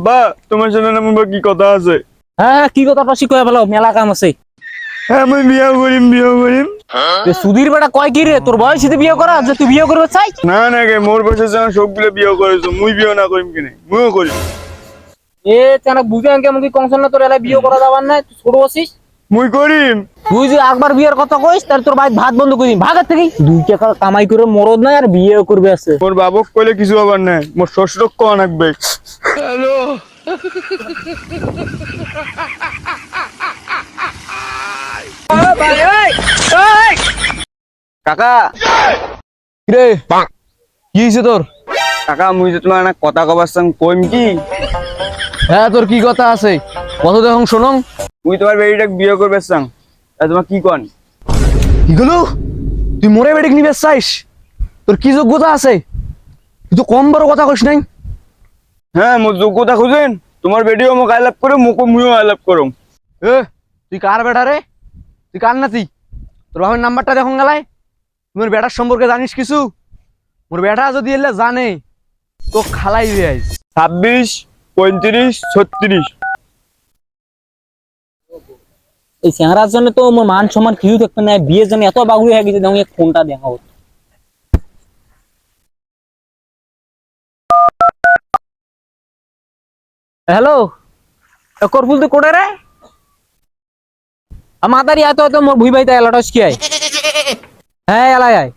আব্বা তোমার সাথে আমার কি কথা আছে? হ্যাঁ কি কথাটা শিখে ফেলো, মেলা কাম আছে। হ্যাঁ আমি বিয়ে করিম। সুধীর বেটা কয় কি রে, তোর বয়স হইতে বিয়ে করা যে তুই বিয়ে করবে চাই? না না গে মোর বসে সবগুলো বিয়ে করেছো, মুই বিয়ে না করিম কিনে মুইও করিম। এ চানা বুঝে কেমন কি কংসন না, তোর এলাই বিয়ে করা যাবার নাই, তুই ছোট আছিস। মুই করিম। তুই যে একবার বিয়ের কথা কইস তাহলে তোর ভাই ভাত বন্ধ করে দিন, ভাগের থেকে 2 টাকা কামাই করে মরদ নাই আর বিয়ে করবে আছে। মোর বাবক কইলে কিছু হবার নাই, মোর শ্বশুর কোয়া নাকবে। হ্যালো কাকা। রে কি হইছে তোর? কাকা মুই যে তোমার না কথা কবার সঙ্গ কইম কি? হ্যাঁ তোর কি কথা আছে, কত দেখুন শোনং। মুই তোমার বেড়িটাক বিয়ে করবে সঙ্গ, তোমার কি কন? কি গেল, তুই মোরে বেডিক নিবে চাইস? তোর কি যোগ্যতা আছে? তুই তো কম বড় কথা কইস নাই। হ্যাঁ মোর যোগ্যতা খুঁজেন, তোমার বেডিও মোক আই লাভ করো, মুইও আই লাভ করম। এ তুই কার বেটা রে, তুই কার নাতি? তোর বাবার নাম্বারটা দেখুন গেলাই। মোর বেটার সম্পর্কে জানিস কিছু? মোর বেটা যদি এলে জানে তো খালাই দিয়ে আইস। 26, 35, 36। এই চেহারার জন্য তো মোর মান সম্মান কিছু থাকতো না, বিয়ের জন্য এত বাগুড়ি হয়ে গেছে। দেখুন এক ফোনটা দেখাও। হ্যালো করফুল তুই কোটে রে? আমাদারি আয় তো মোর ভুই ভাইতা এলাটস কি আয়। হ্যাঁ এলাই আয়।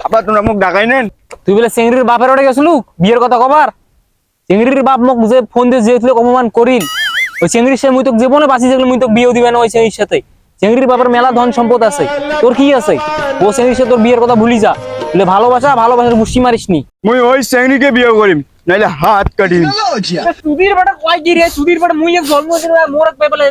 আবার তোমরা মোক ডাকাই নেন। তুই বলে চেংড়ির বাপের ওটা গেছিলু বিয়ের কথা কবার? চেংড়ির বাপ মোক যে ফোন দিয়ে যেছিল অপমান করিল, ওই চেংড়ির সে মুই তোকে জীবনে বাঁচি থাকলে মুই তোকে বিয়েও দিবে না ওই চেংড়ির সাথে। চেংড়ির বাপের মেলা ধন সম্পদ আছে, তোর কি আছে? ও চেংড়ির সাথে তোর বিয়ের কথা ভুলি যা। বলে ভালোবাসার মুষ্টি মারিস নি। মুই ওই চেংড়িকে বিয়ে করিম, নাইলে হাত কাটিম। সুধীর বেটা কয় কি রে? সুধীর বেটা মুই এক জন্ম দিন মোর এক পেপালে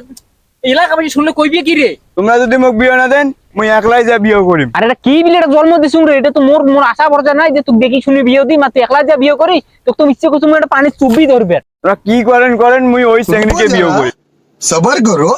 এলাকা বাসী শুনলে কইবি কি রে? তোমরা যদি মোক বিয়ে না দেন মুই একলাই যা বিয়ে করিম। আরে এটা কি বিলে জন্ম দিছুম রে? এটা তো মোর মোর আশা ভরসা নাই যে তুই দেখি শুনে বিয়ে দিই, মাত্র একলা যা বিয়ে করিস। তোকে তো ইচ্ছে করছুম একটা পানি চুবি ধরবে। তোমরা কি করেন মুই ওই চেংড়িকে বিয়ে করি। सबर करो।